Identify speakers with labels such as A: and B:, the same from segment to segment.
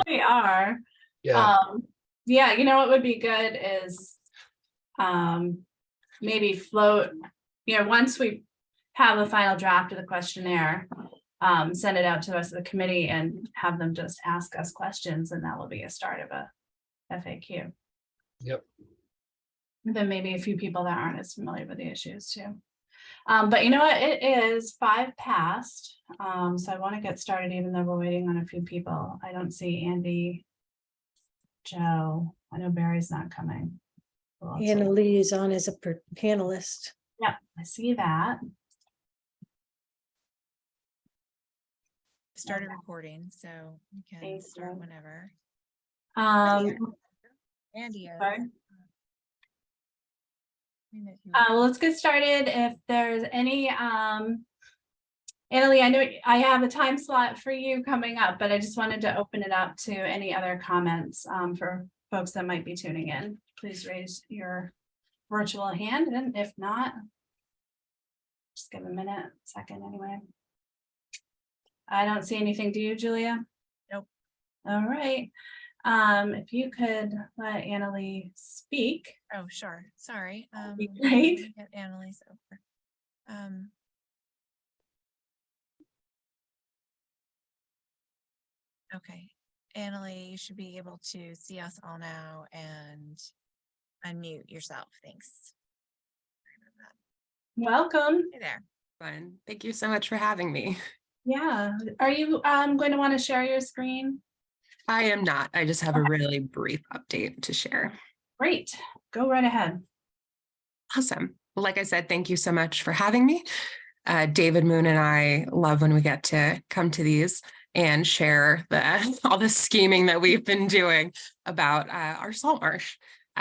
A: We are.
B: Yeah.
A: Yeah, you know what would be good is maybe float, once we have a final draft of the questionnaire, send it out to us, the committee, and have them just ask us questions, and that will be a start of a FAQ.
B: Yep.
A: Then maybe a few people that aren't as familiar with the issues too. But you know what, it is 5 past. So I want to get started even though we're waiting on a few people. I don't see Andy, Joe. I know Barry's not coming.
C: Anna Lee is on as a panelist.
A: Yeah, I see that.
D: Started recording, so you can start whenever. Andy is.
A: Well, let's get started. If there's any, Annalie, I know I have a time slot for you coming up, but I just wanted to open it up to any other comments for folks that might be tuning in. Please raise your virtual hand, and if not, just give a second anyway. I don't see anything. Do you, Julia?
D: Nope.
A: All right. If you could let Annalie speak.
D: Oh, sure. Sorry.
A: Be great.
D: Let me get Annalise over. Okay. Annalie, you should be able to see us all now and unmute yourself. Thanks.
A: Welcome.
D: Hey there.
E: Fun. Thank you so much for having me.
A: Yeah. Are you going to want to share your screen?
E: I am not. I just have a really brief update to share.
A: Great. Go right ahead.
E: Awesome. Well, like I said, thank you so much for having me. David Moon and I love when we get to come to these and share all the scheming that we've been doing about our salt marsh.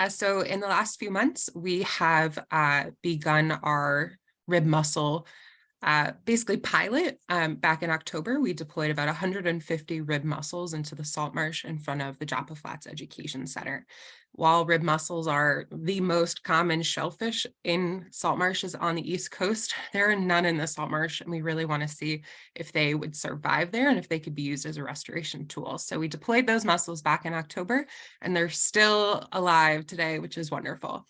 E: So in the last few months, we have begun our rib mussel basically pilot. Back in October, we deployed about 150 rib mussels into the salt marsh in front of the Joppa Flats Education Center. While rib mussels are the most common shellfish in salt marshes on the East Coast, there are none in the salt marsh, and we really want to see if they would survive there and if they could be used as a restoration tool. So we deployed those mussels back in October, and they're still alive today, which is wonderful.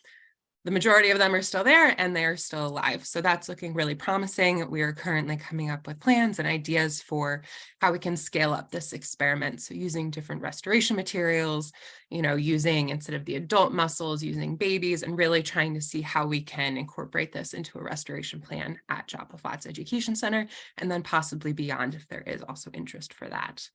E: The majority of them are still there and they're still alive. So that's looking really promising. We are currently coming up with plans and ideas for how we can scale up this experiment. So using different restoration materials, using, instead of the adult mussels, using babies, and really trying to see how we can incorporate this into a restoration plan at Joppa Flats Education Center, and then possibly beyond if there is also interest for that.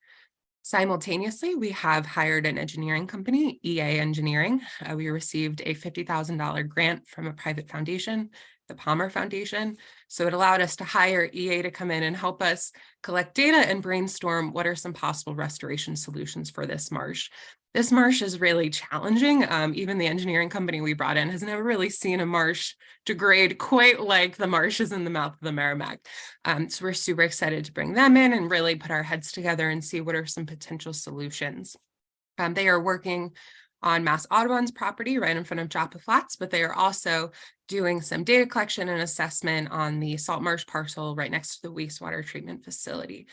E: Simultaneously, we have hired an engineering company, EA Engineering. We received a $50,000 grant from a private foundation, the Palmer Foundation. So it allowed us to hire EA to come in and help us collect data and brainstorm what are some possible restoration solutions for this marsh. This marsh is really challenging. Even the engineering company we brought in has never really seen a marsh degrade quite like the marshes in the mouth of the Merrimack. So we're super excited to bring them in and really put our heads together and see what are some potential solutions. They are working on Mass Audubon's property right in front of Joppa Flats, but they are also doing some data collection and assessment on the salt marsh parcel right next to the wastewater treatment facility.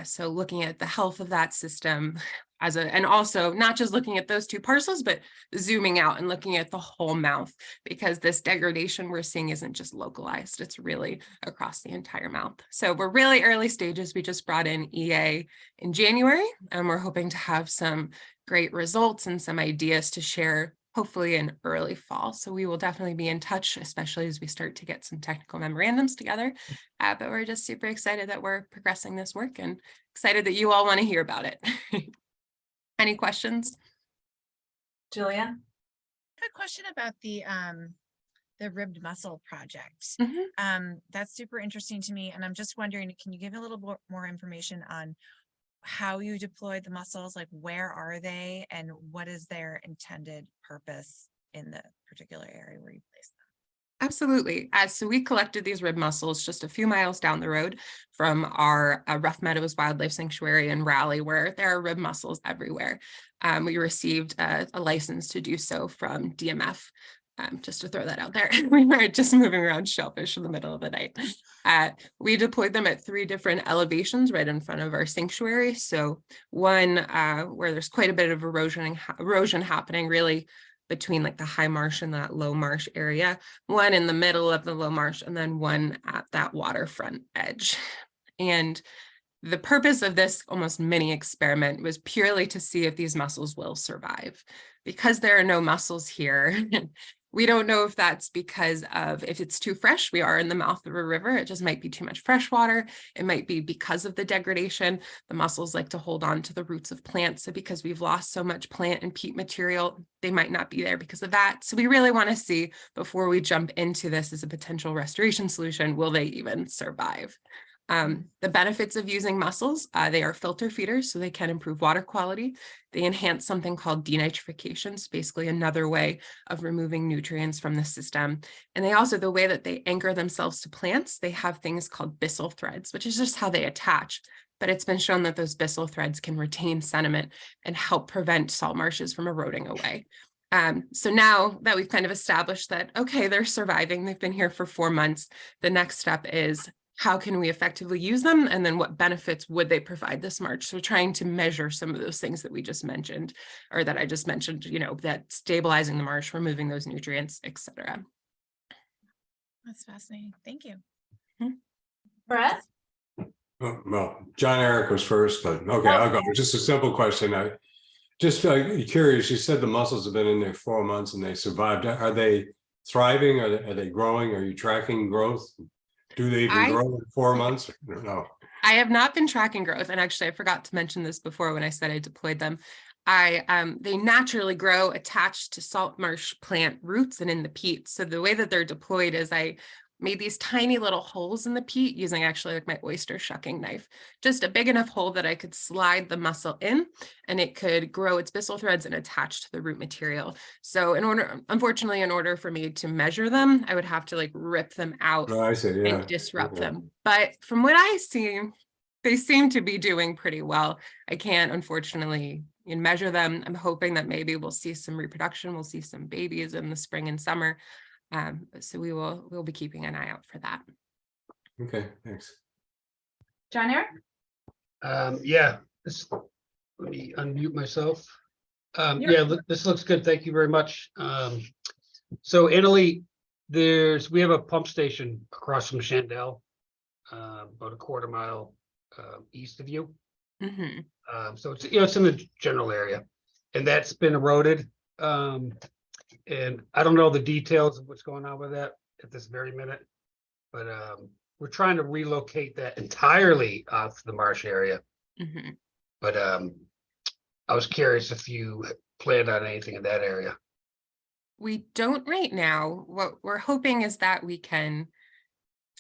E: So looking at the health of that system and also not just looking at those two parcels, but zooming out and looking at the whole mouth, because this degradation we're seeing isn't just localized, it's really across the entire mouth. So we're really early stages. We just brought in EA in January, and we're hoping to have some great results and some ideas to share hopefully in early fall. So we will definitely be in touch, especially as we start to get some technical memorandums together. But we're just super excited that we're progressing this work and excited that you all want to hear about it. Any questions?
A: Julia?
D: I have a question about the ribbed mussel project. That's super interesting to me. And I'm just wondering, can you give a little more information on how you deployed the mussels? Like, where are they and what is their intended purpose in the particular area where you placed them?
E: Absolutely. So we collected these rib mussels just a few miles down the road from our Rough Meadows Wildlife Sanctuary in Raleigh, where there are rib mussels everywhere. We received a license to do so from DMF. Just to throw that out there, we weren't just moving around shellfish in the middle of the night. We deployed them at 3 different elevations right in front of our sanctuary. So one where there's quite a bit of erosion happening really between like the high marsh and that low marsh area, one in the middle of the low marsh, and then one at that waterfront edge. And the purpose of this almost mini experiment was purely to see if these mussels will survive. Because there are no mussels here, we don't know if that's because of if it's too fresh. We are in the mouth of a river. It just might be too much fresh water. It might be because of the degradation. The mussels like to hold on to the roots of plants. So because we've lost so much plant and peat material, they might not be there because of that. So we really want to see before we jump into this as a potential restoration solution, will they even survive? The benefits of using mussels, they are filter feeders, so they can improve water quality. They enhance something called denitrification, so basically another way of removing nutrients from the system. And they also, the way that they anchor themselves to plants, they have things called byssal threads, which is just how they attach. But it's been shown that those byssal threads can retain sediment and help prevent salt marshes from eroding away. So now that we've kind of established that, okay, they're surviving, they've been here for 4 months, the next step is, how can we effectively use them? And then what benefits would they provide this marsh? So trying to measure some of those things that we just mentioned, or that I just mentioned, you know, that stabilizing the marsh, removing those nutrients, etc.
D: That's fascinating. Thank you.
A: Brett?
B: Well, John Eric was first, but okay, I'll go. Just a simple question. I just curious. You said the mussels have been in there 4 months and they survived. Are they thriving? Are they growing? Are you tracking growth? Do they even grow in 4 months? No.
E: I have not been tracking growth. And actually, I forgot to mention this before when I said I deployed them. They naturally grow attached to salt marsh plant roots and in the peat. So the way that they're deployed is I made these tiny little holes in the peat using actually like my oyster shucking knife, just a big enough hole that I could slide the mussel in and it could grow its byssal threads and attach to the root material. So unfortunately, in order for me to measure them, I would have to like rip them out
B: I see. Yeah.
E: and disrupt
B: Okay.
E: them. But from what I see, they seem to be doing pretty well. I can't unfortunately measure them. I'm hoping that maybe we'll see some reproduction. We'll see some babies in the spring and summer. So we'll be keeping an eye out for that.
B: Okay, thanks.
A: John Eric?
F: Yeah, let me unmute myself.
A: Yeah.
F: This looks good. Thank you very much. So Annalee, we have a pump station across from Shandell, about a quarter mile east of you.
E: Mm-hmm.
F: So it's in the general area, and that's been eroded. And I don't know the details of what's going on with that at this very minute, but we're trying to relocate that entirely off the marsh area.
E: Mm-hmm.
F: But I was curious if you planned on anything in that area.
E: We don't right now. What we're hoping is that we can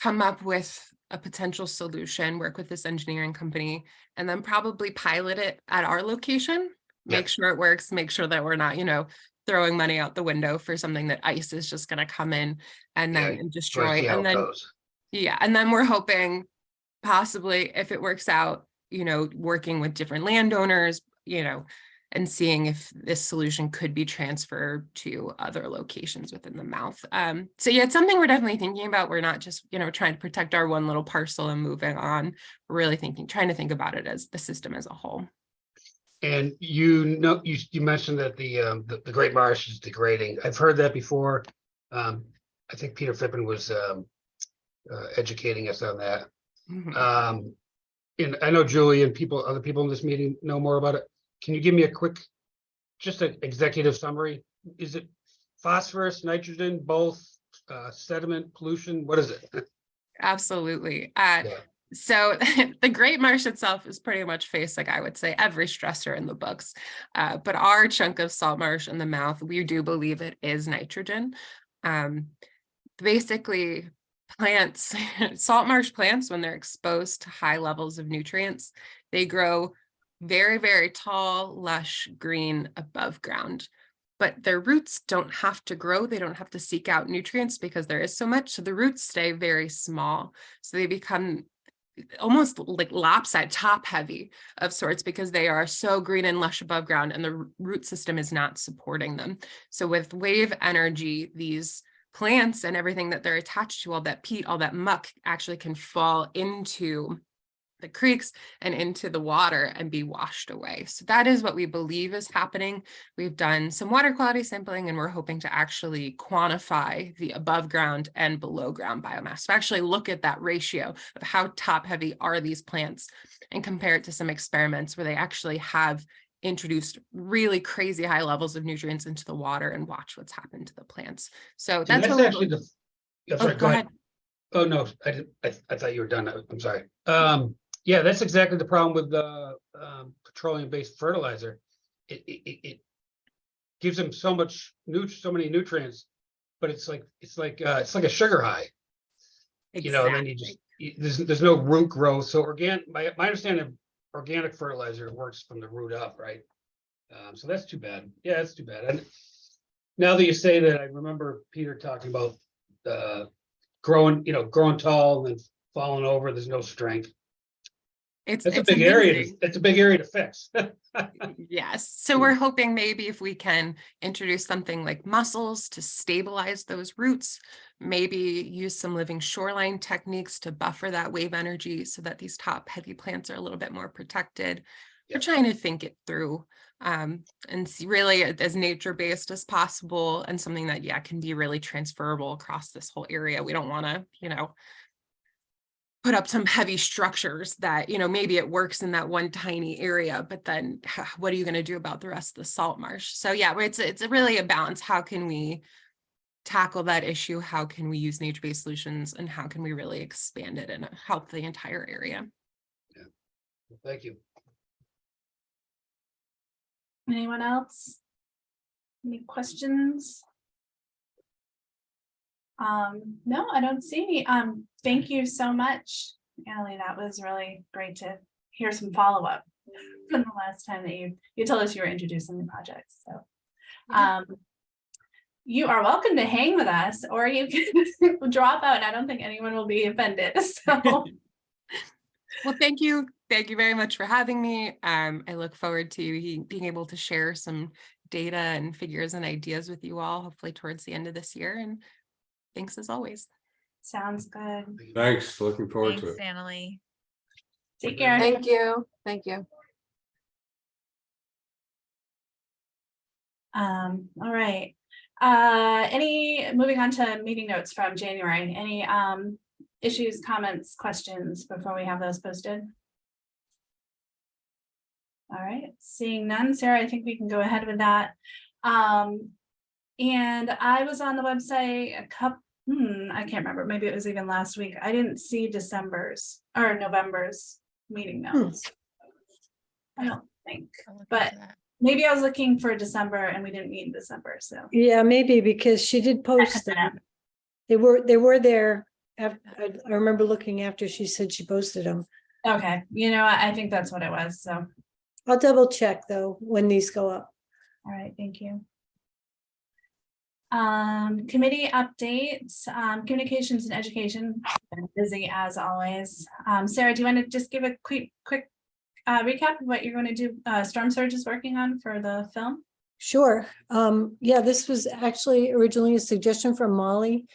E: come up with a potential solution, work with this engineering company, and then probably pilot it at our location, make sure it works, make sure that we're not, throwing money out the window for something that ice is just going to come in and then destroy. And then, and then we're hoping possibly if it works out, working with different landowners, and seeing if this solution could be transferred to other locations within the mouth. So yeah, it's something we're definitely thinking about. We're not just, trying to protect our one little parcel and moving on. We're really trying to think about it as the system as a whole.
F: And you mentioned that the Great Marsh is degrading. I've heard that before. I think Peter Fippen was educating us on that.
E: Mm-hmm.
F: And I know Julie and other people in this meeting know more about it. Can you give me just an executive summary? Is it phosphorus, nitrogen, both, sediment, pollution? What is it?
E: Absolutely. So the Great Marsh itself is pretty much faced, like I would say, every stressor in the books. But our chunk of salt marsh in the mouth, we do believe it is nitrogen. Basically, plants, salt marsh plants, when they're exposed to high levels of nutrients, they grow very, very tall, lush green above ground. But their roots don't have to grow. They don't have to seek out nutrients because there is so much. So the roots stay very small. So they become almost like lopsided, top heavy of sorts, because they are so green and lush above ground and the root system is not supporting them. So with wave energy, these plants and everything that they're attached to, all that peat, all that muck, actually can fall into the creeks and into the water and be washed away. So that is what we believe is happening. We've done some water quality sampling, and we're hoping to actually quantify the above ground and below ground biomass, to actually look at that ratio of how top heavy are these plants and compare it to some experiments where they actually have introduced really crazy high levels of nutrients into the water and watch what's happened to the plants. So
F: And
E: that's
F: that's
E: what
F: actually the. I'm sorry, go ahead. Oh, no, I thought you were done. I'm sorry. Yeah, that's exactly the problem with the petroleum-based fertilizer. It gives them so many nutrients, but it's like a sugar high. You know, and then you just there's no root growth. So my understanding of organic fertilizer works from the root up, right? So that's too bad. Yeah, that's too bad. And now that you say that, I remember Peter talking about growing tall and then falling over. There's no strength.
E: It's
F: a big area. It's a big area to fix.
E: Yes. So we're hoping maybe if we can introduce something like mussels to stabilize those roots, maybe use some living shoreline techniques to buffer that wave energy so that these top heavy plants are a little bit more protected. We're trying to think it through and see really as nature-based as possible, and something that, can be really transferable across this whole area. We don't want to, put up some heavy structures that, maybe it works in that one tiny area, but then what are you going to do about the rest of the salt marsh? So it's really a balance. How can we tackle that issue? How can we use nature-based solutions, and how can we really expand it and help the entire area?
F: Yeah. Well, thank you.
A: Anyone else? Any questions? No, I don't see any. Thank you so much, Allie. That was really great to hear some follow-up from the last time that you told us you were introducing the project. So you are welcome to hang with us, or you can drop out, and I don't think anyone will be offended. So
E: well, thank you. Thank you very much for having me. I look forward to being able to share some data and figures and ideas with you all, hopefully towards the end of this year. And thanks as always.
A: sounds good.
B: Thanks. Looking forward to it.
D: Thanks, Annalie.
A: Take care.
G: Thank you. Thank you.
A: All right. Moving on to meeting notes from January. Any issues, comments, questions before we have those posted? All right, seeing none, Sarah, I think we can go ahead with that. And I was on the website I can't remember, maybe it was even last week. I didn't see December's or November's meeting notes. I don't think,
D: I'll look
A: but
D: into that.
A: maybe I was looking for December and we didn't meet in December, so.
C: Yeah, maybe because she did post them. They were there. I remember looking after she said she posted them.
A: Okay, I think that's what it was, so.
C: I'll double check though when these go up.
A: All right, thank you. Committee updates, communications and education, been busy as always. Sarah, do you want to just give a quick recap of what you're going to do? Storm Surge is working on for the film.
C: Sure. Yeah, this was actually originally a suggestion from Molly.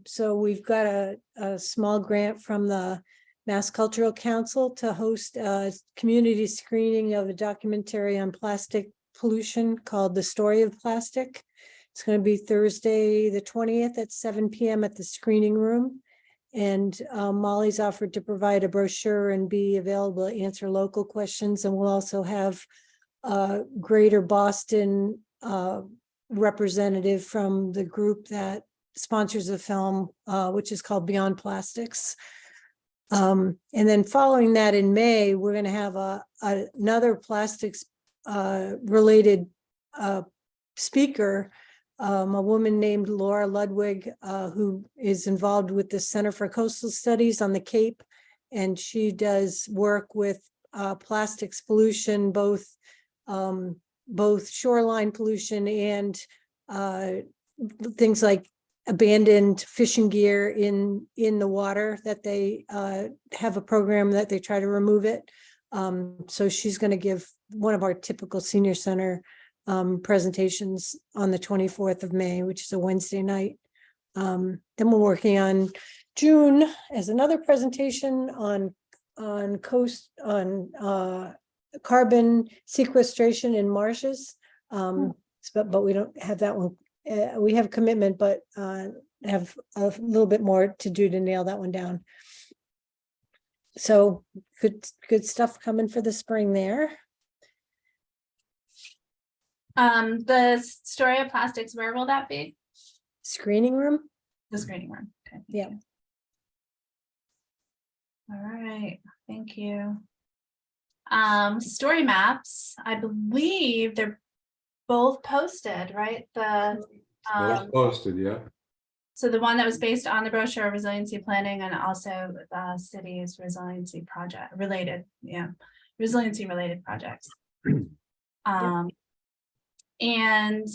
C: So we've got a small grant from the Mass Cultural Council to host a community screening of a documentary on plastic pollution called The Story of Plastic. It's going to be Thursday, the 20th at 7 p.m. at the screening room. And Molly's offered to provide a brochure and be available to answer local questions. And we'll also have Greater Boston representative from the group that sponsors the film, which is called Beyond Plastics. And then following that in May, we're going to have another plastics related speaker, a woman named Laura Ludwig, who is involved with the Center for Coastal Studies on the Cape. And she does work with plastics pollution, both shoreline pollution and things like abandoned fishing gear in the water, that they have a program that they try to remove it. So she's going to give one of our typical senior center presentations on the 24th of May, which is a Wednesday night. Then we're working on June as another presentation on carbon sequestration in marshes. But we don't have that one. We have commitment, but have a little bit more to do to nail that one down. So good stuff coming for the spring there.
A: The story of plastics, where will that be?
C: Screening room.
A: The screening room. Okay, thank
C: Yeah.
A: you. All right, thank you. Story maps, I believe they're both posted, right?
B: Both posted, yeah.
A: So the one that was based on the brochure resiliency planning, and also the city's resiliency project related, resiliency related projects. And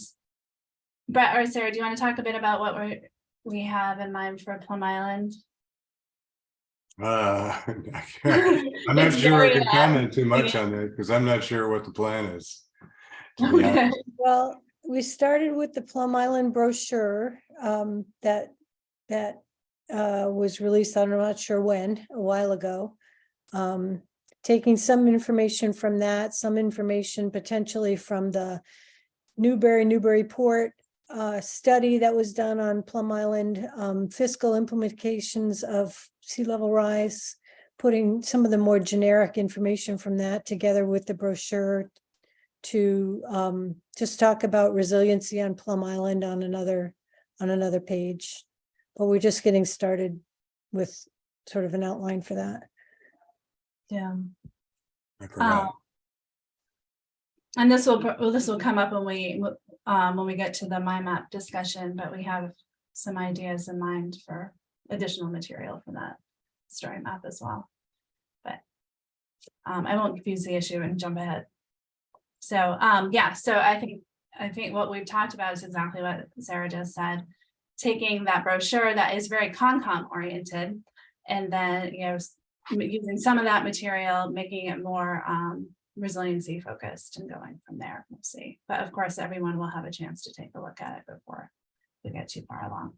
A: Brett or Sarah, do you want to talk a bit about what we have in mind for Plum Island?
B: I'm not
A: It's
B: sure I
A: very,
B: can comment too much on that because I'm not sure what the plan is. To be
A: Okay.
B: honest.
C: Well, we started with the Plum Island brochure that was released, I'm not sure when, a while ago. Taking some information from that, some information potentially from the Newburyport study that was done on Plum Island, fiscal implications of sea level rise, putting some of the more generic information from that together with the brochure to just talk about resiliency on Plum Island on another page. But we're just getting started with sort of an outline for that.
A: Yeah.
B: I forgot.
A: And this will come up when we get to the MyMap discussion, but we have some ideas in mind for additional material for that story map as well. But I won't confuse the issue and jump ahead. So yeah, so I think what we've talked about is exactly what Sarah just said, taking that brochure that is very Concom oriented, and then using some of that material, making it more resiliency focused and going from there. We'll see. But of course, everyone will have a chance to take a look at it before we get too far along.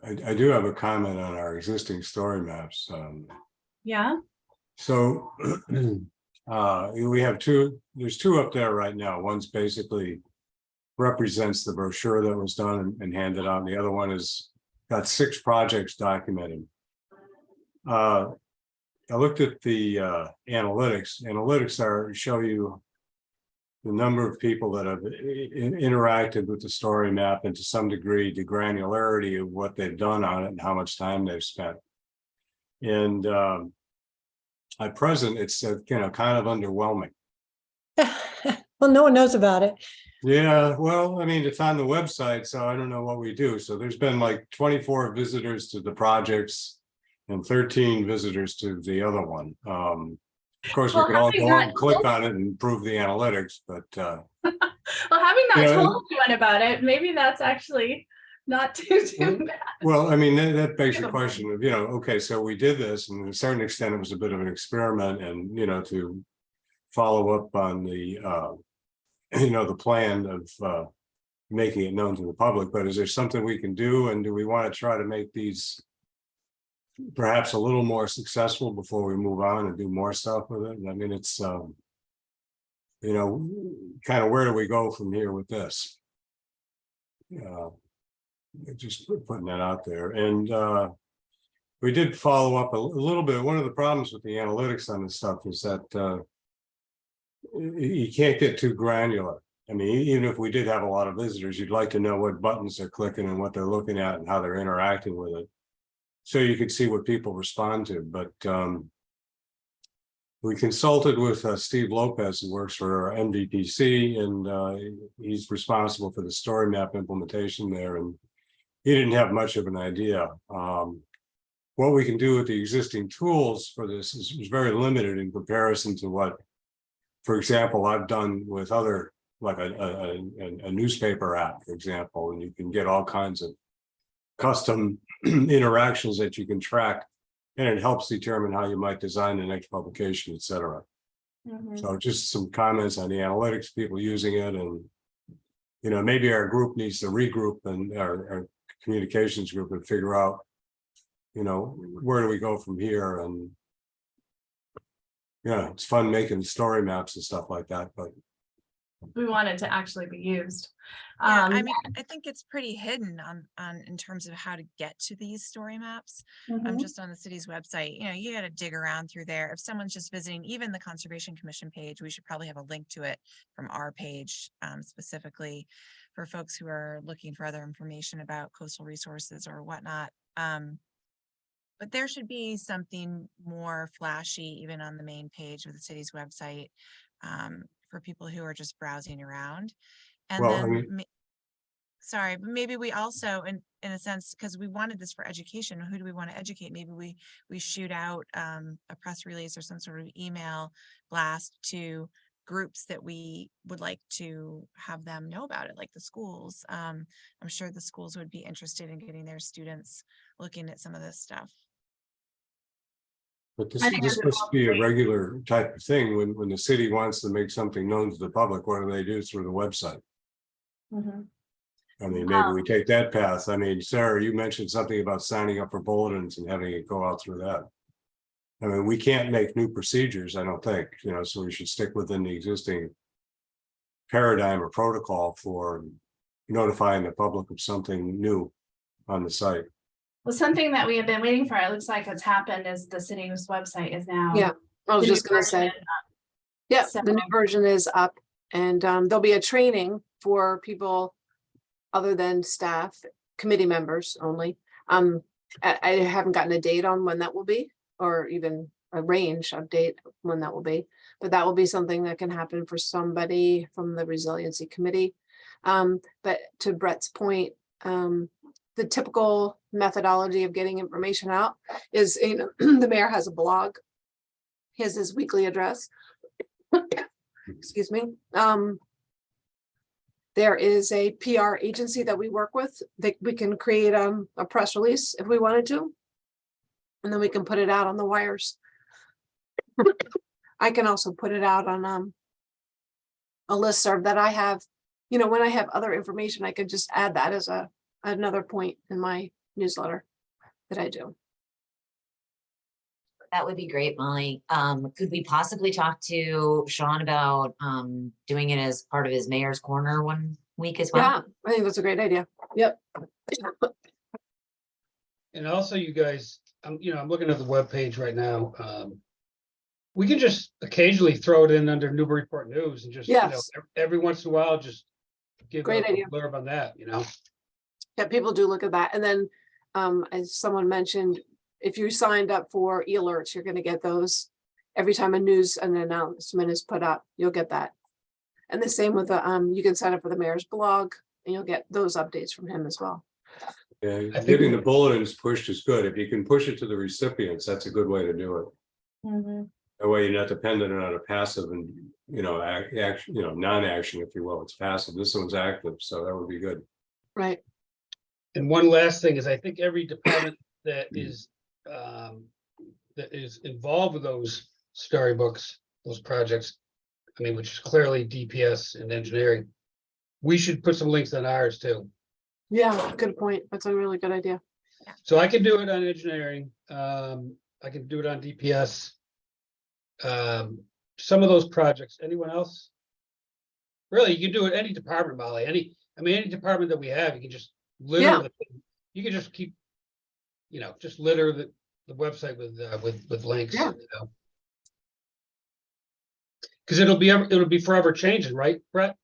B: I do have a comment on our existing story maps.
A: Yeah.
B: So we have there's two up there right now. One's basically represents the brochure that was done and handed out. And the other one is got 6 projects documented. I looked at the analytics. Analytics show you the number of people that have interacted with the story map, and to some degree the granularity of what they've done on it and how much time they've spent. And at present, it's kind of underwhelming.
C: Well, no one knows about it.
B: Yeah, well, I mean, it's on the website, so I don't know what we do. So there's been like 24 visitors to the projects and 13 visitors to the other one. Of course, we could all go on and click on it and improve the analytics, but
A: well, having not told anyone about it, maybe that's actually not too bad.
B: Well, I mean, that begs the question of, okay, so we did this, and to a certain extent, it was a bit of an experiment, and to follow up on the the plan of making it known to the public. But is there something we can do, and do we want to try to make these perhaps a little more successful before we move on and do more stuff with it? I mean, it's kind of where do we go from here with this? Just putting that out there. And we did follow up a little bit. One of the problems with the analytics on this stuff is that you can't get too granular. I mean, even if we did have a lot of visitors, you'd like to know what buttons they're clicking and what they're looking at and how they're interacting with it, so you could see what people respond to. But we consulted with Steve Lopez, who works for NVPC, and he's responsible for the story map implementation there, and he didn't have much of an idea. What we can do with the existing tools for this is very limited in comparison to what, for example, I've done with other like a newspaper app, for example, and you can get all kinds of custom interactions that you can track, and it helps determine how you might design the next publication, et cetera.
A: Mhm.
B: So just some comments on the analytics, people using it, and maybe our group needs to regroup, and our communications group, and figure out, where do we go from here? And yeah, it's fun making story maps and stuff like that, but
A: We want it to actually be used.
D: Yeah, I mean, I think it's pretty hidden on in terms of how to get to these story maps.
A: Mhm.
D: Just on the city's website, you got to dig around through there. If someone's just visiting even the Conservation Commission page, we should probably have a link to it from our page, specifically for folks who are looking for other information about coastal resources or whatnot. But there should be something more flashy even on the main page of the city's website, for people who are just browsing around. And
B: well, I
D: then
B: mean,
D: sorry, but maybe we also, in a sense, because we wanted this for education, who do we want to educate? Maybe we shoot out a press release or some sort of email blast to groups that we would like to have them know about it, like the schools. I'm sure the schools would be interested in getting their students looking at some of this stuff.
B: but this
A: I think
B: this
A: that's
B: must be a
A: great.
B: regular type of thing. When the city wants to make something known to the public, what do they do? Through the website?
A: Mhm.
B: I mean, maybe we take that path. I mean, Sarah, you mentioned something about signing up for bulletins and having it go out through that. I mean, we can't make new procedures, I don't think, so we should stick within the existing paradigm or protocol for notifying the public of something new on the site.
A: Well, something that we have been waiting for, it looks like what's happened is the city's website is now.
G: Yeah, I was
A: the new
G: just gonna say,
A: version.
G: yeah,
A: So-
G: the new version is up, and there'll be a training for people other than staff, committee members only. I haven't gotten a date on when that will be, or even a range of date when that will be, but that will be something that can happen for somebody from the Resiliency Committee. But to Brett's point, the typical methodology of getting information out is, the mayor has a blog. He has his weekly address. Excuse me. There is a PR agency that we work with that we can create a press release if we wanted to. And then we can put it out on the wires. I can also put it out on a listserv that I have. When I have other information, I could just add that as another point in my newsletter that I do.
H: That would be great, Molly. Could we possibly talk to Sean about doing it as part of his mayor's corner one week as well?
G: Yeah, I think that's a great idea. Yep.
F: And also you guys, I'm looking at the webpage right now. We can just occasionally throw it in under Newburyport News and just,
G: Yes.
F: every once in a while, just give
G: Great
F: a
G: idea.
F: blurb on that,
G: Yeah, people do look at that. And then, as someone mentioned, if you signed up for e-alerts, you're gonna get those every time an announcement is put up, you'll get that. And the same with the, you can sign up for the mayor's blog and you'll get those updates from him as well.
B: Yeah,
F: I think
B: getting
F: we-
B: the bulletins pushed is good. If you can push it to the recipients, that's a good way to do it.
A: Mhm.
B: That way you're not dependent on a passive and, action, non-action, if you will. It's passive. This one's active, so that would be good.
G: Right.
F: And one last thing is, I think every department that is involved with those storybooks, those projects, which is clearly DPS and engineering, we should put some links on ours too.
G: Yeah, good point. That's a really good idea.
F: So I can do it on engineering. I can do it on DPS. Some of those projects, anyone else? Really, you can do it any department, Molly, any department that we have, you can just
G: Yeah.
F: litter you can just keep, just litter the website with links.
G: Yeah.
F: Cause it'll be forever changing, right, Brett?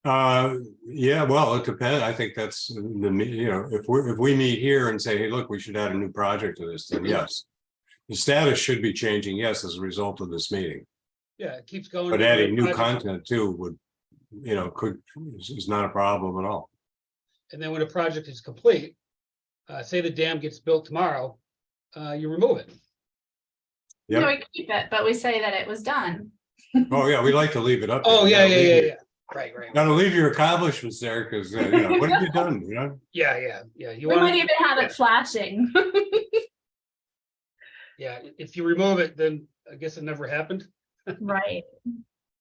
B: Yeah, well, it depends. I think that's if we meet here and say, hey, look, we should add a new project to this, then yes. The status should be changing, yes, as a result of this meeting.
F: Yeah, it keeps going.
B: But
F: to
B: adding new
F: project.
B: content too would, is not a problem at all.
F: And then when a project is complete, say the dam gets built tomorrow, you remove it.
B: Yep.
A: No, we keep it, but we say that it was done.
B: Oh, yeah, we like to leave it up.
F: Oh,
B: there.
F: yeah. Right.
B: Gotta leave your accomplishments there, because, what have you done,
F: Yeah. You
A: We
F: want
A: might even have it flashing.
F: Yeah, if you remove it, then I guess it never happened.
A: Right.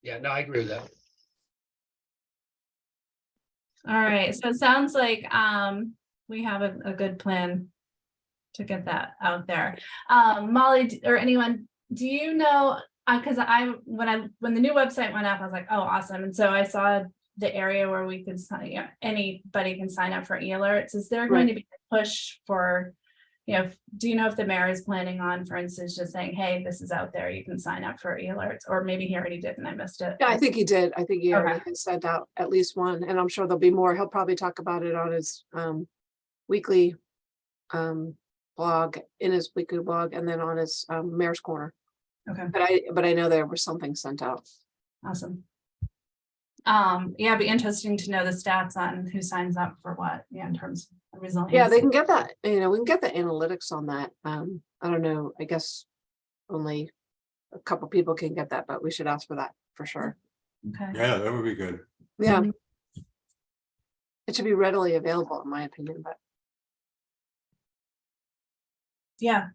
F: Yeah, no, I agree with that.
A: All right, so it sounds like we have a good plan to get that out there. Molly or anyone, do you know, because when the new website went up, I was like, oh, awesome. And so I saw the area where we could sign, anybody can sign up for e-alerts. Is there going to be a push for, do you know if the mayor is planning on, for instance, just saying, hey, this is out there, you can sign up for e-alerts, or maybe he already did and I missed it?
G: Yeah, I think he did. I think he already
A: Okay.
G: has sent out at least one, and I'm sure there'll be more. He'll probably talk about it on his weekly blog, in his weekly blog, and then on his Mayor's Corner.
A: Okay,
G: But I know there was something sent out.
A: awesome. Yeah, it'd be interesting to know the stats on who signs up for what, in terms of resilience.
G: Yeah, they can get that, we can get the analytics on that. I don't know, I guess only a couple people can get that, but we should ask for that for sure.
A: Okay.
B: Yeah, that would be good.
G: Yeah.
A: Mhm.
G: It should be readily available, in my opinion, but
A: Yeah.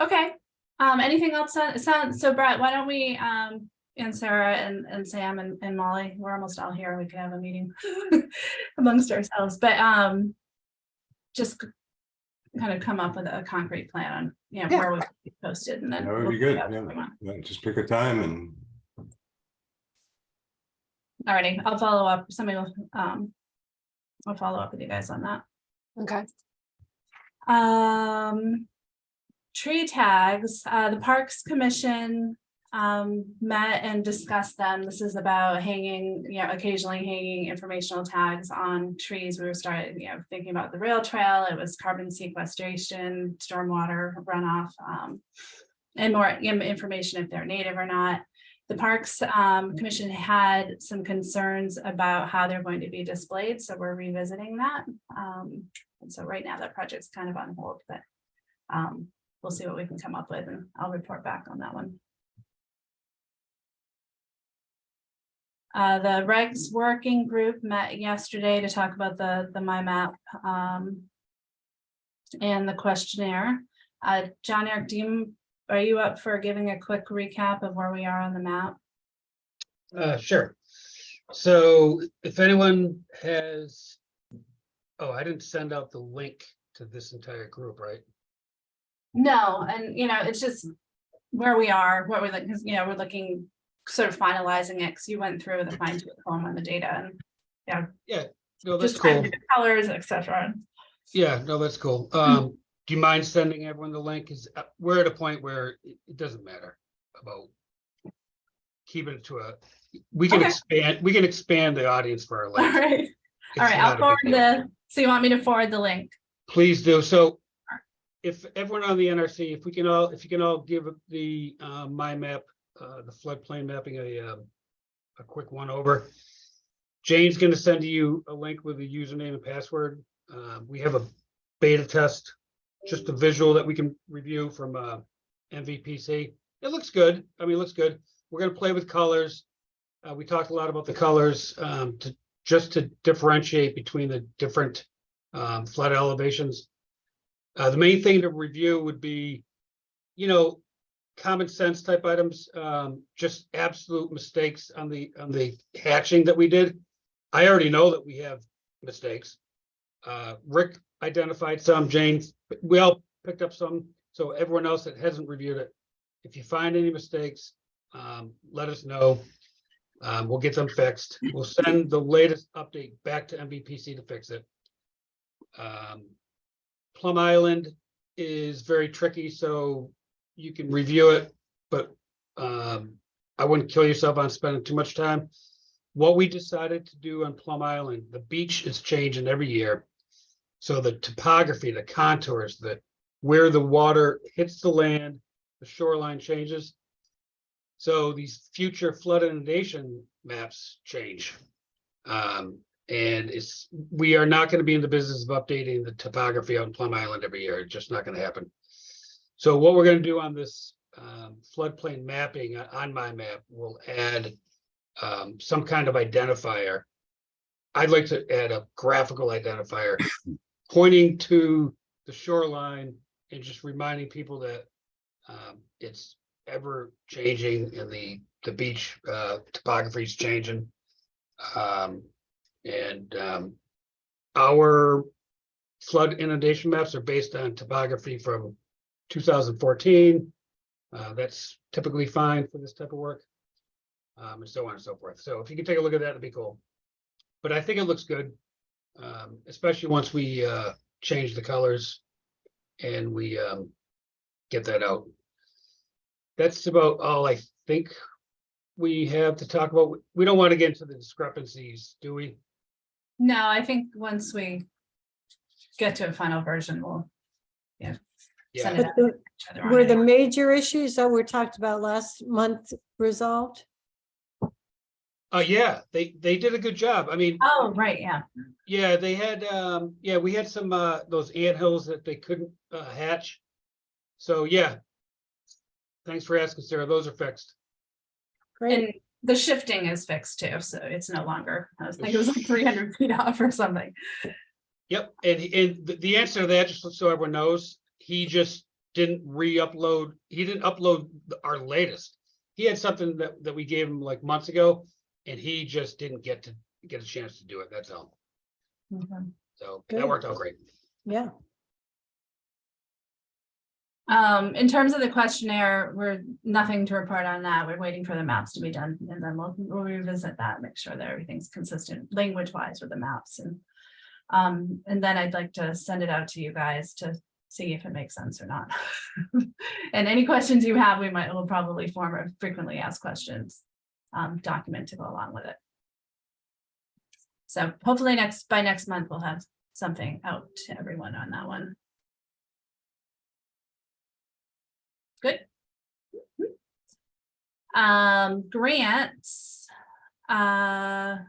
A: Okay. Anything else? So Brett, why don't we, and Sarah and Sam and Molly, we're almost all here. We could have a meeting amongst ourselves, but, just kind of come up with a concrete plan on,
G: Yeah.
A: where we can be posted, and then.
B: That would
A: we'll
B: be good.
A: figure out what we
B: Yeah.
A: want.
B: Yeah, just pick a time and
A: Alrighty, I'll follow up. I'll follow up with you guys on that.
G: okay.
A: Tree tags, the Parks Commission met and discussed them. This is about hanging, occasionally hanging informational tags on trees. We were starting, thinking about the rail trail. It was carbon sequestration, stormwater runoff, and more information if they're native or not. The Parks Commission had some concerns about how they're going to be displayed, so we're revisiting that. And so right now that project's kind of on hold, but we'll see what we can come up with, and I'll report back on that one. The regs working group met yesterday to talk about the MyMap and the questionnaire. John Eric, are you up for giving a quick recap of where we are on the map?
F: Sure. So if anyone has, I didn't send out the link to this entire group, right?
A: No, and it's just where we are, what we're like, because we're looking, sort of finalizing it, because you went through the fine tooth comb on the data, and
F: Yeah, no, that's
A: just
F: cool.
A: the colors, etc.
F: Yeah, no, that's cool. Do you mind sending everyone the link? Because we're at a point where it doesn't matter about keeping it to we can expand the audience for our
A: All
F: links.
A: right, I'll forward so you want me to forward the link?
F: Please do. So if everyone on the NRC, if you can all give the MyMap, the floodplain mapping a quick one over. Jane's going to send you a link with the username and password. We have a beta test, just a visual that we can review from MVPC. It looks good. I mean, it looks good. We're going to play with colors. We talked a lot about the colors to differentiate between the different flood elevations. The main thing to review would be, common sense type items, just absolute mistakes on the hatching that we did. I already know that we have mistakes. Rick identified some, Jane, we all picked up some. So everyone else that hasn't reviewed it, if you find any mistakes, let us know. We'll get them fixed. We'll send the latest update back to MVPC to fix it. Plum Island is very tricky, so you can review it, but I wouldn't kill yourself on spending too much time. What we decided to do on Plum Island, the beach is changing every year. So the topography, the contours, where the water hits the land, the shoreline changes. So these future flood inundation maps change. And we are not going to be in the business of updating the topography on Plum Island every year. It's just not going to happen. So what we're going to do on this floodplain mapping on MyMap, we'll add some kind of identifier. I'd like to add a graphical identifier pointing to the shoreline and just reminding people that it's ever changing and the beach topography is changing. Our flood inundation maps are based on topography from 2014. That's typically fine for this type of work, and so on and so forth. So if you can take a look at that, it'd be cool. But I think it looks good, especially once we change the colors and we get that out. That's about all I think we have to talk about. We don't want to get into the discrepancies, do we?
A: No, I think once we get to a final version, we'll send
F: Yeah,
A: it
C: But
A: out to each other on
C: were the
A: it.
C: major issues that were talked about last month resolved?
F: yeah, they did a good job. I mean,
A: Oh, right, yeah.
F: yeah, they had, yeah, we had some those anthills that they couldn't hatch. So yeah, thanks for asking, Sarah. Those are fixed.
C: Great.
A: And the shifting is fixed too, so it's no longer, I was thinking it was like 300 feet off or something.
F: Yep, and the answer to that, just so everyone knows, he just didn't re-upload. He didn't upload our latest. He had something that we gave him like months ago, and he just didn't get a chance to do it. That's all.
A: Okay.
F: So
C: Good.
F: that worked out great.
C: Yeah,
A: In terms of the questionnaire, we're nothing to report on that. We're waiting for the maps to be done, and then we'll revisit that, make sure that everything's consistent language wise with the maps, and then I'd like to send it out to you guys to see if it makes sense or not. And any questions you have, we'll probably form a frequently asked questions document to go along with it. So hopefully by next month, we'll have something out to everyone on that one. Good. Grants. Sarah,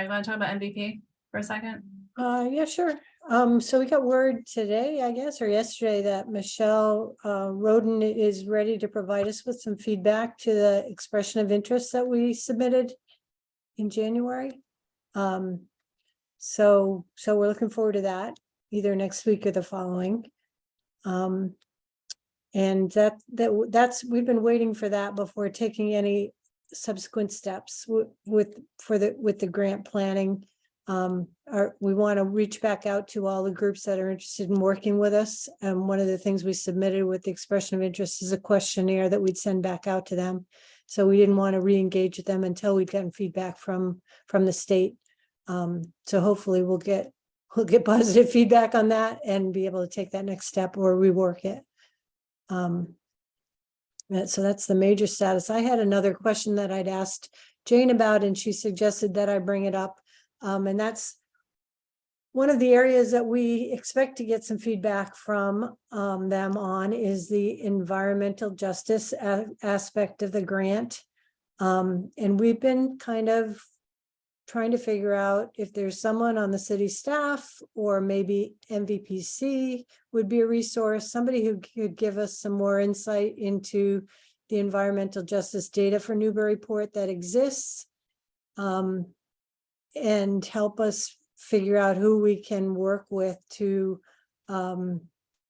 A: you want to talk about MVP for a second?
C: yeah, sure. So we got word today, I guess, or yesterday, that Michelle Roden is ready to provide us with some feedback to the expression of interest that we submitted in January. So we're looking forward to that, either next week or the following. And that's we've been waiting for that before taking any subsequent steps with the grant planning. We want to reach back out to all the groups that are interested in working with us. And one of the things we submitted with the expression of interest is a questionnaire that we'd send back out to them. So we didn't want to re-engage with them until we'd gotten feedback from the state. So hopefully we'll get positive feedback on that and be able to take that next step or rework it. So that's the major status. I had another question that I'd asked Jane about, and she suggested that I bring it up. And that's one of the areas that we expect to get some feedback from them on is the environmental justice aspect of the grant. And we've been kind of trying to figure out if there's someone on the city staff or maybe MVPC would be a resource, somebody who could give us some more insight into the environmental justice data for Newburyport that exists, and help us figure out who we can work with to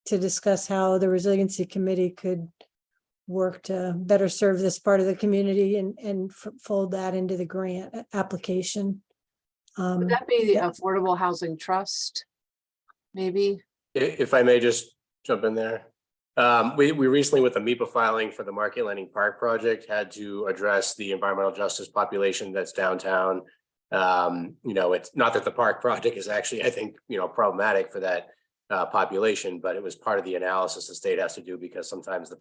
C: discuss how the Resiliency Committee could work to better serve this part of the community and fold that into the grant application.
G: Would that be the
C: yeah.
G: Affordable Housing Trust? Maybe?
I: If I may just jump in there. We recently, with the MEPA filing for the Market Landing Park project, had to address the environmental justice population that's downtown. It's not that the park project is actually, I think, problematic for that population, but it was part of the analysis the state has to do because sometimes the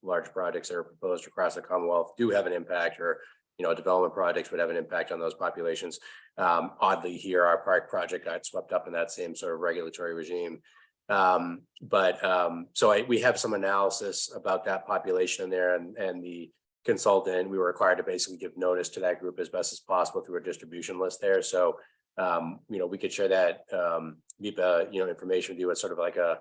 I: large projects that are proposed across the Commonwealth do have an impact, or development projects would have an impact on those populations. Oddly here, our park project got swept up in that same sort of regulatory regime. So we have some analysis about that population in there, and the consultant, we were required to basically give notice to that group as best as possible through a distribution list there. So, we could share that, information with you as sort of a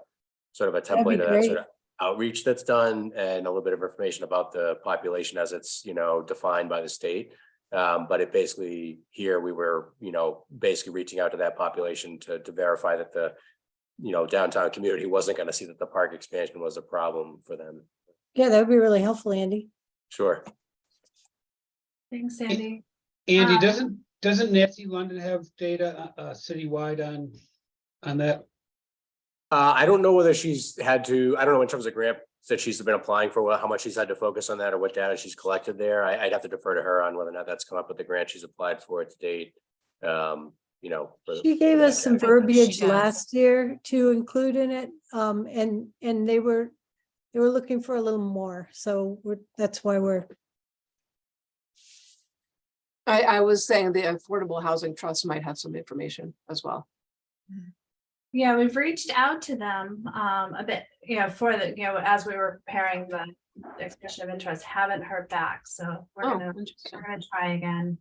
I: template of that
C: great.
I: sort of. outreach that's done and a little bit of information about the population as it's, defined by the state. But it basically, here we were, basically reaching out to that population to verify that the, downtown community wasn't going to see that the park expansion was a problem for them.
C: Yeah, that would be really helpful, Andy.
I: Sure.
A: Thanks, Sandy.
F: Andy,
A: Um,
F: doesn't Nancy London have data citywide on that?
I: I don't know whether she's had to, I don't know in terms of grant that she's been applying for, how much she's had to focus on that or what data she's collected there. I'd have to defer to her on whether or not that's come up with the grant she's applied for to date.
C: She gave us some
D: She
C: verbiage
D: does.
C: last year to include in it, and they were looking for a little more, so that's why we're.
G: I was saying the Affordable Housing Trust might have some information as well.
A: Yeah, we've reached out to them a bit, for the, as we were preparing the expression of interest, haven't heard back. So we're
G: Oh,
A: gonna
G: interesting.
A: try again.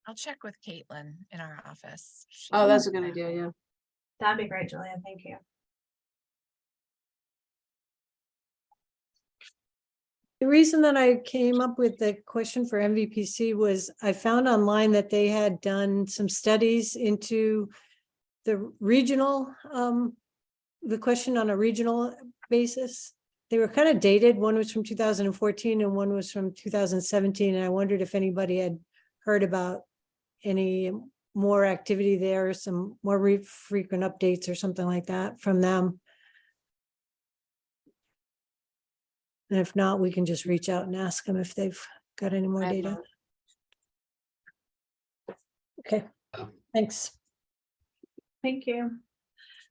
D: I'll check with Caitlin in our office.
G: Oh, that's a good idea, yeah.
A: That'd be great, Julia. Thank you.
C: The reason that I came up with the question for MVPC was I found online that they had done some studies into the regional, the question on a regional basis. They were kind of dated. One was from 2014 and one was from 2017. And I wondered if anybody had heard about any more activity there, some more frequent updates or something like that from them. And if not, we can just reach out and ask them if they've got any more
G: I have
C: data.
G: not.
C: Okay, thanks.
A: Thank you.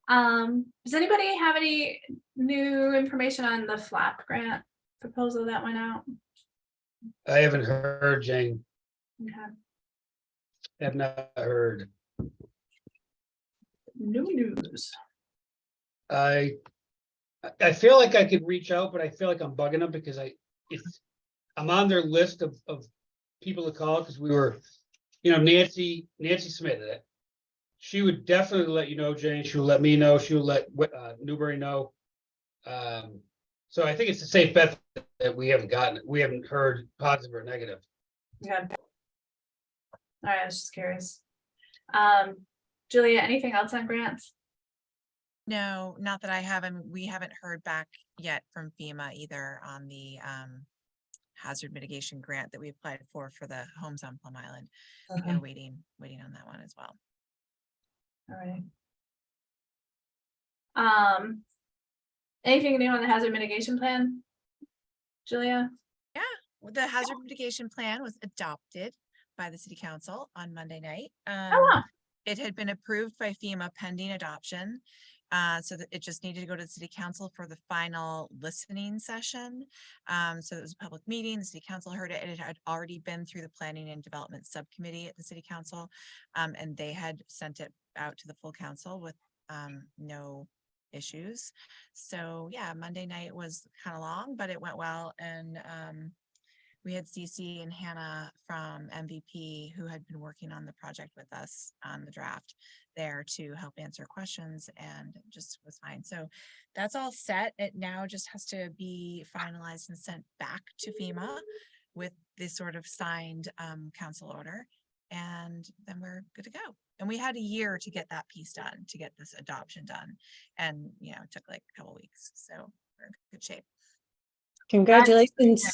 A: Does anybody have any new information on the FLAP grant proposal that went out?
F: I haven't heard, Jane.
A: Okay.
F: Have not heard.
A: No news.
F: I feel like I could reach out, but I feel like I'm bugging them because I'm on their list of people to call because we were, Nancy submitted it. She would definitely let you know, Jane. She will let me know. She will let Newbury know. So I think it's a safe bet that we haven't heard positive or negative.
A: Okay. All right, I was just curious. Julia, anything else on grants?
D: No, not that I have. We haven't heard back yet from FEMA either on the hazard mitigation grant that we applied for the homes on Plum Island.
A: Okay.
D: They're waiting on that one as well.
A: All right. Anything new on the hazard mitigation plan, Julia?
D: The hazard mitigation plan was adopted by the city council on Monday night.
A: wow.
D: It had been approved by FEMA pending adoption. So that it just needed to go to the city council for the final listening session. So it was a public meeting, the city council heard it, and it had already been through the planning and development subcommittee at the city council. And they had sent it out to the full council with no issues. So yeah, Monday night was kind of long, but it went well. And we had Cece and Hannah from MVP who had been working on the project with us on the draft there to help answer questions, and just was fine. So that's all set. It now just has to be finalized and sent back to FEMA with this sort of signed council order, and then we're good to go. And we had a year to get that piece done, to get this adoption done. And it took like a couple weeks. So we're in good shape.
C: Congratulations.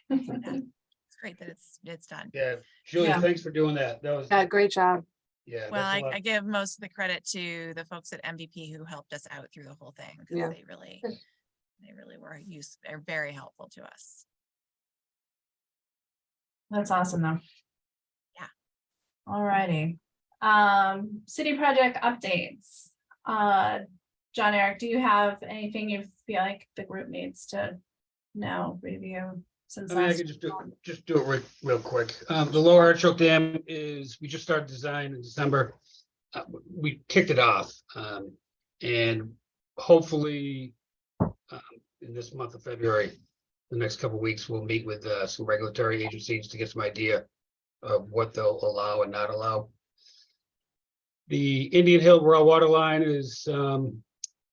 D: It's great that it's done.
F: Yeah, Julia,
A: Yeah.
F: Thanks for doing that. That was,
G: Great job.
F: yeah.
D: Well,
F: that's a lot.
D: I give most of the credit to the folks at MVP who helped us out through the whole thing, because
G: Yeah.
D: they really were they're very helpful to us.
A: That's awesome though.
D: Yeah.
A: All righty. City project updates. John Eric, do you have anything you feel like the group needs to know, review since
F: I mean, I
A: last?
F: can just do it real quick. The Lower Artichoke Dam we just started design in December. We kicked it off, and hopefully in this month of February, the next couple of weeks, we'll meet with some regulatory agencies to get some idea of what they'll allow and not allow. The Indian Hill raw water line is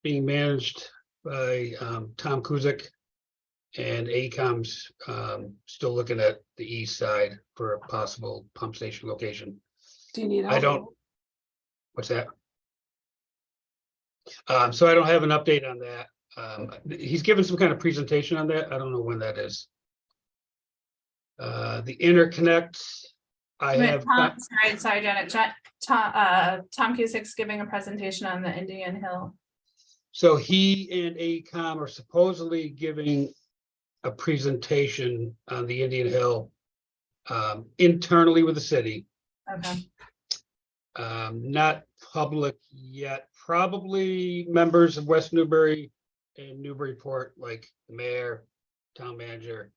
F: being managed by Tom Kuzic. And AECOM's still looking at the east side for a possible pump station location.
G: Do you need
F: I
G: help?
F: don't, what's that? So I don't have an update on that. He's given some kind of presentation on that. I don't know when that is. The interconnect, I
A: Wait,
F: have,
A: sorry, Janet. Tom Cusic's giving a presentation on the Indian Hill.
F: so he and AECOM are supposedly giving a presentation on the Indian Hill internally with the city.
A: Okay,
F: Not public yet, probably members of West Newbury and Newburyport, like the mayor, town manager,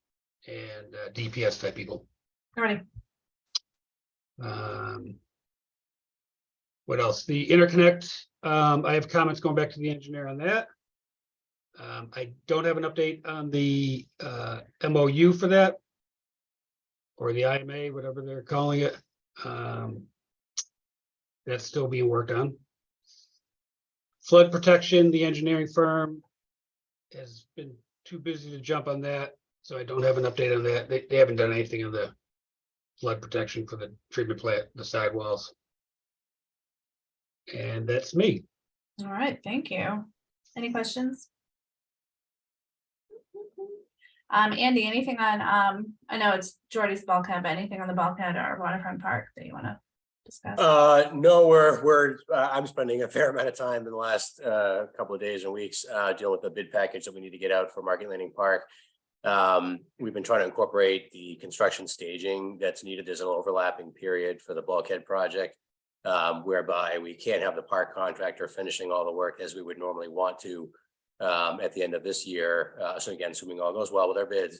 F: and DPS type people.
A: alrighty.
F: What else? The interconnect, I have comments going back to the engineer on that. I don't have an update on the MOU for that, or the IMA, whatever they're calling it. That's still being worked on. Flood protection, the engineering firm has been too busy to jump on that, so I don't have an update on that. They haven't done anything on the flood protection for the treatment plant, the sidewalls. And that's me.
A: All right, thank you. Any questions? Andy, anything on, I know it's Jordy's bulkhead, but anything on the bulkhead or waterfront park that you want to discuss?
I: No, I'm spending a fair amount of time in the last couple of days and weeks dealing with the bid package that we need to get out for Market Landing Park. We've been trying to incorporate the construction staging that's needed. There's an overlapping period for the bulkhead project, whereby we can't have the park contractor finishing all the work as we would normally want to at the end of this year. So again, assuming all goes well with our bids,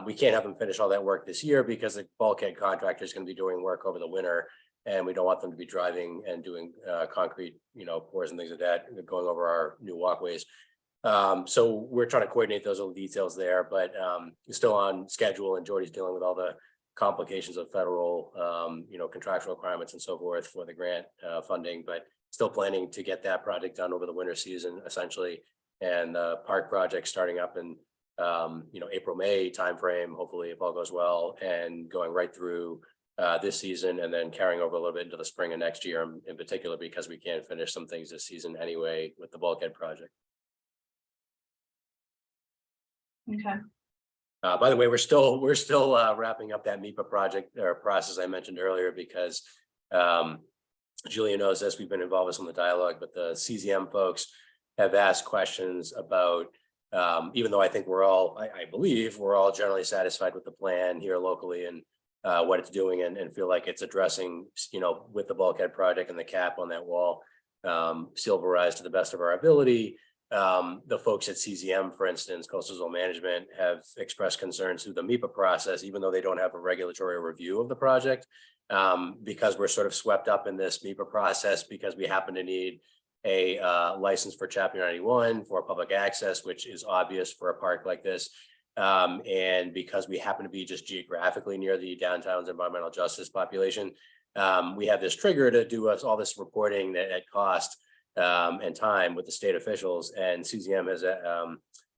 I: we can't have them finish all that work this year because the bulkhead contractor is going to be doing work over the winter, and we don't want them to be driving and doing concrete, pours and things like that, going over our new walkways. So we're trying to coordinate those little details there, but it's still on schedule, and Jordy's dealing with all the complications of federal, contractual requirements and so forth for the grant funding, but still planning to get that project done over the winter season, essentially. And the park project starting up in, April, May timeframe, hopefully if all goes well, and going right through this season, and then carrying over a little bit into the spring of next year, in particular, because we can't finish some things this season anyway with the bulkhead project.
A: Okay,
I: By the way, we're still wrapping up that MIPA project or process I mentioned earlier, because Julia knows this. We've been involved with some of the dialogue, but the CZM folks have asked questions about, even though I think I believe we're all generally satisfied with the plan here locally and what it's doing, and feel like it's addressing, with the bulkhead project and the cap on that wall, silverized to the best of our ability. The folks at CZM, for instance, Coastal Zone Management, have expressed concerns through the MIPA process, even though they don't have a regulatory review of the project, because we're sort of swept up in this MIPA process because we happen to need a license for Chapter 91 for public access, which is obvious for a park like this. And because we happen to be just geographically near the downtown's environmental justice population, we have this trigger to do all this reporting at cost and time with the state officials. And CZM has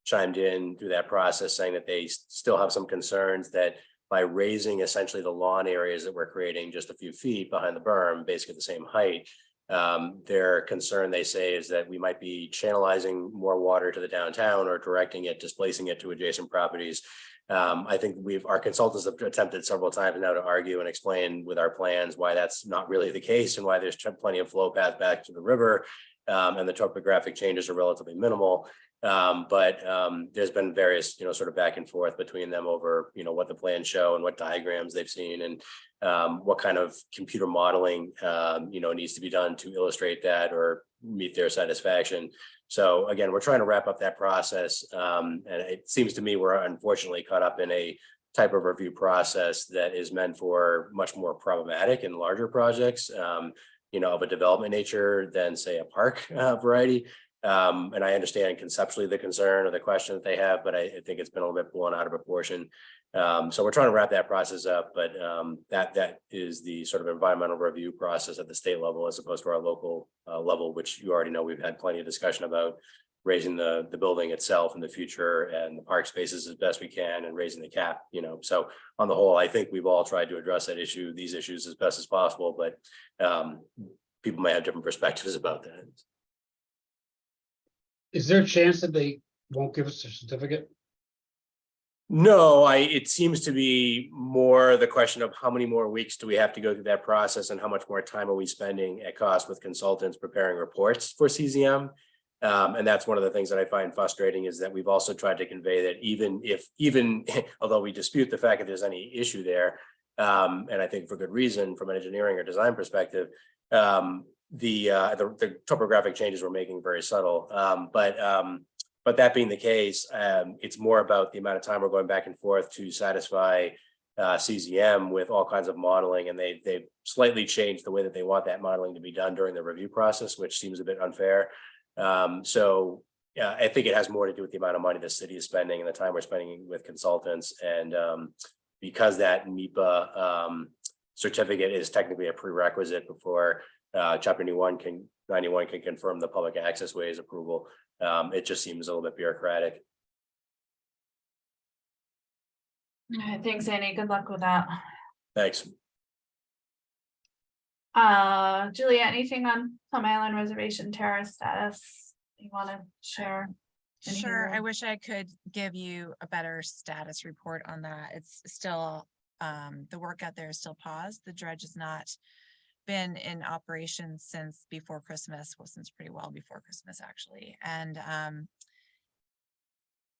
I: chimed in through that process, saying that they still have some concerns that by raising essentially the lawn areas that we're creating just a few feet behind the berm, basically the same height, their concern, they say, is that we might be channelizing more water to the downtown or directing it, displacing it to adjacent properties. I think our consultants have attempted several times now to argue and explain with our plans why that's not really the case, and why there's plenty of flow path back to the river, and the topographic changes are relatively minimal. But there's been various, sort of back and forth between them over, what the plans show and what diagrams they've seen, and what kind of computer modeling, needs to be done to illustrate that or meet their satisfaction. So again, we're trying to wrap up that process. And it seems to me we're unfortunately caught up in a type of review process that is meant for much more problematic and larger projects, of a development nature than, say, a park variety. And I understand conceptually the concern or the question that they have, but I think it's been a little bit blown out of proportion. So we're trying to wrap that process up, but that is the sort of environmental review process at the state level, as opposed to our local level, which you already know we've had plenty of discussion about raising the building itself in the future and the park spaces as best we can and raising the cap, so on the whole, I think we've all tried to address these issues as best as possible, but people may have different perspectives about that.
F: Is there a chance that they won't give us a certificate?
I: No, it seems to be more the question of how many more weeks do we have to go through that process and how much more time are we spending at cost with consultants preparing reports for CZM. And that's one of the things that I find frustrating is that we've also tried to convey that even although we dispute the fact that there's any issue there, and I think for good reason from an engineering or design perspective, the topographic changes we're making very subtle. But that being the case, it's more about the amount of time we're going back and forth to satisfy CZM with all kinds of modeling, and they've slightly changed the way that they want that modeling to be done during the review process, which seems a bit unfair. So I think it has more to do with the amount of money the city is spending and the time we're spending with consultants, and because that MEPA certificate is technically a prerequisite before Chapter 91 can confirm the public access ways approval. It just seems a little bit bureaucratic.
A: Okay, thanks, Annie. Good luck with that.
I: Thanks.
A: Julia, anything on Plum Island Reservation Terrace status you want to share? Anything
D: Sure. I
A: there?
D: wish I could give you a better status report on that. It's still, the work out there is still paused. The dredge has not been in operation since before Christmas, well, since pretty well before Christmas, actually. And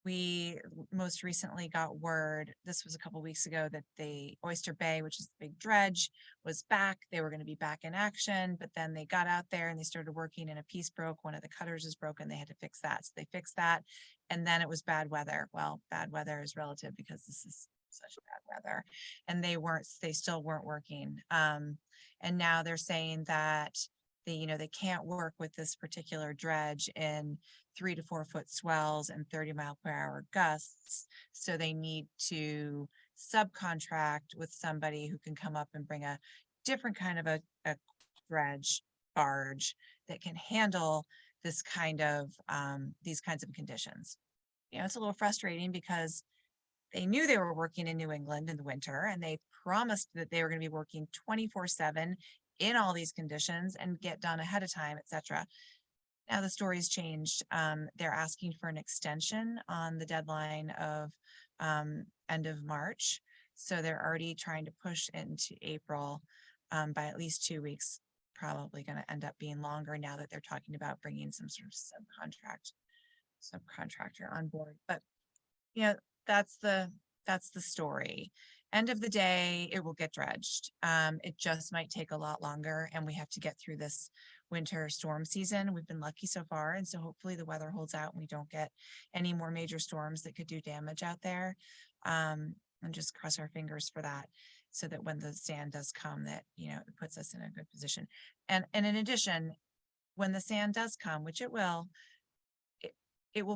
D: we most recently got word, this was a couple weeks ago, that the Oyster Bay, which is the big dredge, was back. They were going to be back in action, but then they got out there and they started working and a piece broke. One of the cutters is broken. They had to fix that. So they fixed that. And then it was bad weather. Well, bad weather is relative because this is such bad weather. And they still weren't working. And now they're saying that they can't work with this particular dredge in 3 to 4 foot swells and 30-mile-per-hour gusts. So they need to subcontract with somebody who can come up and bring a different kind of a dredge barge that can handle this kind of these kinds of conditions. It's a little frustrating because they knew they were working in New England in the winter, and they promised that they were going to be working 24/7 in all these conditions and get done ahead of time, etc. Now the story's changed. They're asking for an extension on the deadline of end of March. So they're already trying to push into April by at least 2 weeks, probably going to end up being longer now that they're talking about bringing some sort of subcontractor on board. But that's the story. End of the day, it will get dredged. It just might take a lot longer, and we have to get through this winter storm season. We've been lucky so far, and so hopefully the weather holds out and we don't get any more major storms that could do damage out there. And just cross our fingers for that, so that when the sand does come, that it puts us in a good position. And in addition, when the sand does come, which it will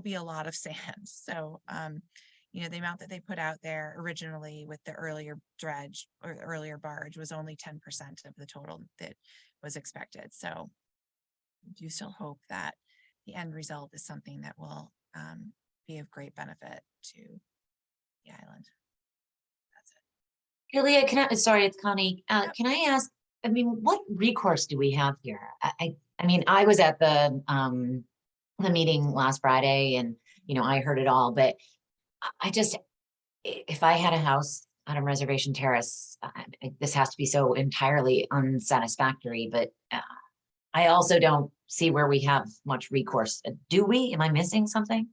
D: be a lot of sand. So the amount that they put out there originally with the earlier dredge or the earlier barge was only 10% of the total that was expected. So I do still hope that the end result is something that will be of great benefit to the island. That's it.
H: Julia, sorry, it's Connie. Can I ask, what recourse do we have here? I was at the meeting last Friday, and I heard it all, but if I had a house on Reservation Terrace, this has to be so entirely unsatisfactory, but I also don't see where we have much recourse. Do we? Am I missing something?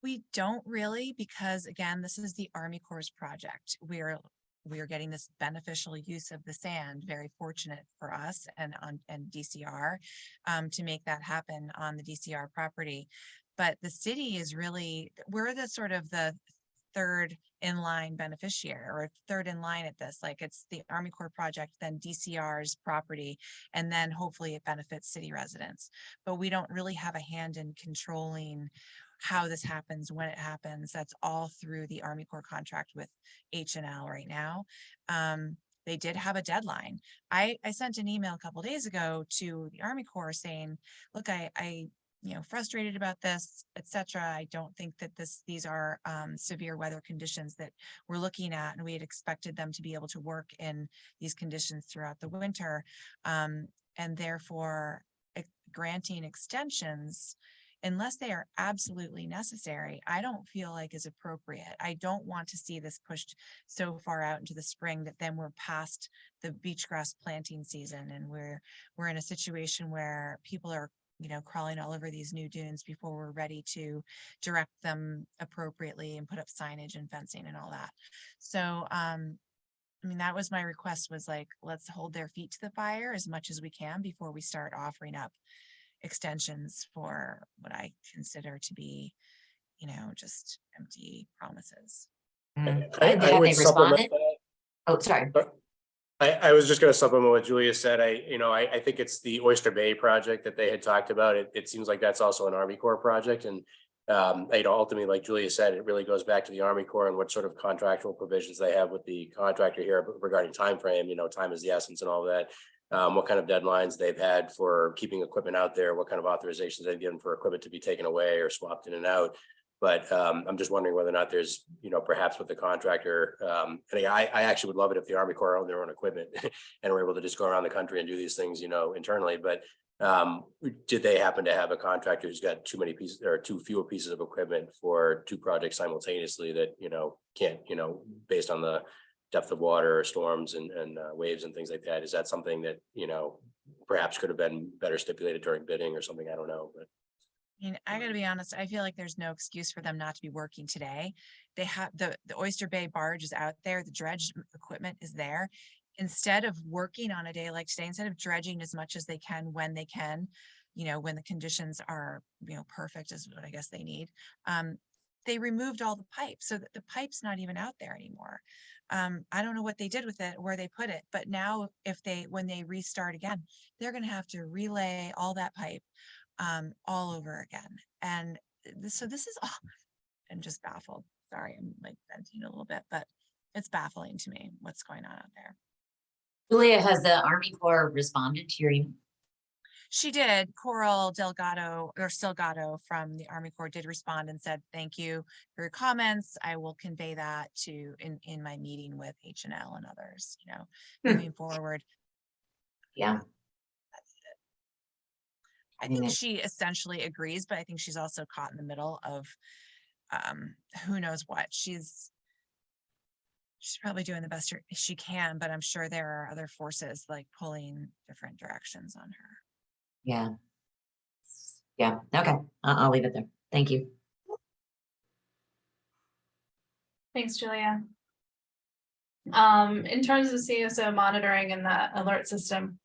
D: We don't really, because again, this is the Army Corps' project. We are getting this beneficial use of the sand, very fortunate for us and DCR to make that happen on the DCR property. But the city is we're the sort of the third in line beneficiary, or third in line at this. Like, it's the Army Corps project, then DCR's property, and then hopefully it benefits city residents. But we don't really have a hand in controlling how this happens, when it happens. That's all through the Army Corps contract with H&L right now. They did have a deadline. I sent an email a couple of days ago to the Army Corps saying, look, I frustrated about this, etc. I don't think that these are severe weather conditions that we're looking at, and we had expected them to be able to work in these conditions throughout the winter, and therefore granting extensions unless they are absolutely necessary, I don't feel like is appropriate. I don't want to see this pushed so far out into the spring that then we're past the beach grass planting season and we're in a situation where people are crawling all over these new dunes before we're ready to direct them appropriately and put up signage and fencing and all that. So, that was my request, was like, let's hold their feet to the fire as much as we can before we start offering up extensions for what I consider to be, just empty promises.
H: And
I: I
H: have
I: would
H: they
I: supplement
H: responded?
I: that.
H: Oh, sorry.
I: I was just going to supplement what Julia said. I think it's the Oyster Bay project that they had talked about. It seems like that's also an Army Corps project. And, ultimately, like Julia said, it really goes back to the Army Corps and what sort of contractual provisions they have with the contractor here regarding time frame, time is the essence and all that. What kind of deadlines they've had for keeping equipment out there, what kind of authorizations they've given for equipment to be taken away or swapped in and out. But I'm just wondering whether or not there's, perhaps with the contractor, and I actually would love it if the Army Corps owned their own equipment and were able to just go around the country and do these things, internally. But did they happen to have a contractor who's got too many pieces or too fewer pieces of equipment for two projects simultaneously that, can't, based on the depth of water or storms and waves and things like that? Is that something that, perhaps could have been better stipulated during bidding or something? I don't know, but.
D: I gotta be honest, I feel like there's no excuse for them not to be working today. They have the Oyster Bay barge is out there, the dredge equipment is there. Instead of working on a day like today, instead of dredging as much as they can when they can, when the conditions are, perfect is what I guess they need. They removed all the pipes so that the pipe's not even out there anymore. I don't know what they did with it, where they put it, but now when they restart again, they're going to have to relay all that pipe all over again. And so this is all, I'm just baffled. Sorry, I'm like venting a little bit, but it's baffling to me what's going on out there.
H: Julia, has the Army Corps responded to your email?
D: She did. Coral Delgado from the Army Corps did respond and said, thank you for your comments. I will convey that in my meeting with H&L and others, moving forward.
H: Yeah.
D: I think she essentially agrees, but I think she's also caught in the middle of who knows what. She's probably doing the best she can, but I'm sure there are other forces like pulling different directions on her.
H: Yeah. Yeah. Okay. I'll leave it there. Thank you.
A: Thanks, Julia. In terms of CSO monitoring and the alert system,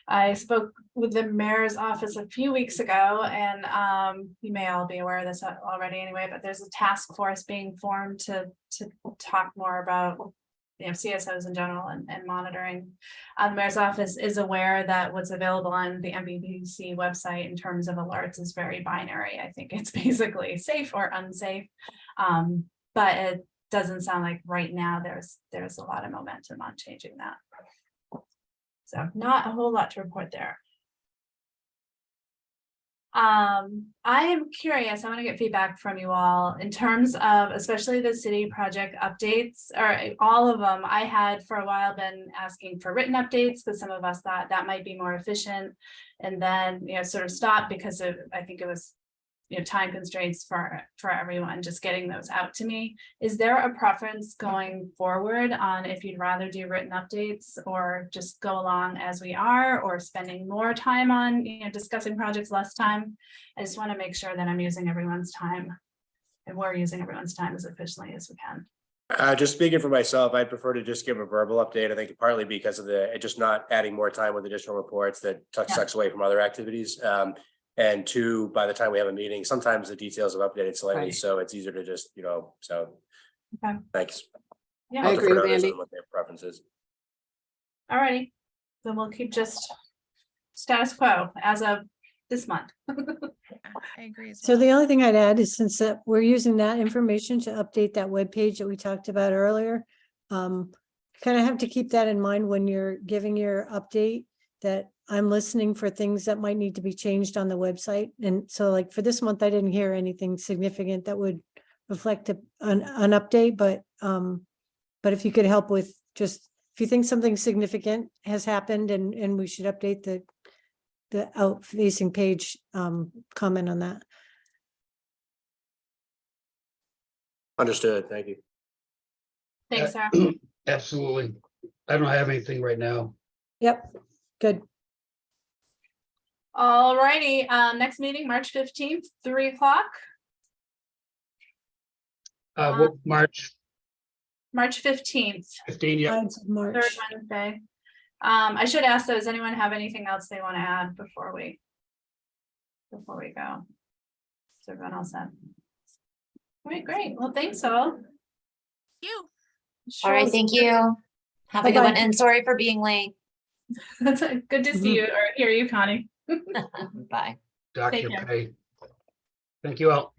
A: I spoke with the mayor's office a few weeks ago, and you may all be aware of this already anyway, but there's a task force being formed to talk more about CSOs in general and monitoring. The mayor's office is aware that what's available on the MBBC website in terms of alerts is very binary. I think it's basically safe or unsafe, but it doesn't sound like right now there's a lot of momentum on changing that. So not a whole lot to report there. I am curious, I want to get feedback from you all in terms of especially the city project updates, or all of them. I had for a while been asking for written updates because some of us thought that might be more efficient, and then sort of stopped because of, I think it was time constraints for everyone just getting those out to me. Is there a preference going forward on if you'd rather do written updates or just go along as we are, or spending more time on discussing projects, less time? I just want to make sure that I'm using everyone's time and we're using everyone's time as efficiently as we can.
I: Just speaking for myself, I'd prefer to just give a verbal update. I think partly because of just not adding more time with additional reports that sucks away from other activities. And two, by the time we have a meeting, sometimes the details have updated slightly,
G: Right.
I: so it's easier to just, so.
A: Okay.
I: Thanks.
A: Yeah,
G: I
I: I'll
G: agree
I: defer to
G: with
I: others
G: Andy.
I: on what their preferences.
A: all righty. So we'll keep just status quo as of this month.
D: I agree as
C: So
D: well.
C: the only thing I'd add is, since we're using that information to update that webpage that we talked about earlier, kind of have to keep that in mind when you're giving your update, that I'm listening for things that might need to be changed on the website. And so like for this month, I didn't hear anything significant that would reflect an update, but if you could help with just, if you think something significant has happened and we should update the out facing page, comment on that.
I: Understood. Thank you.
A: Thanks, Sarah.
F: Absolutely. I don't have anything right now.
C: Yep, good.
A: All righty, next meeting, March 15th, 3 o'clock,
F: What, March
A: March 15th,
F: 15, yeah.
C: Ides of March.
A: third Wednesday. I should ask, does anyone have anything else they want to add before we go? Is everyone all set? All right, great. Well, thanks all.
D: You.
H: All right, thank you. Have a good one,
C: Bye-bye.
H: and sorry for being late.
A: That's good to see you or hear you, Connie.
H: Bye.
F: Doc
A: Take
F: your
A: care.
F: pay. Thank you all.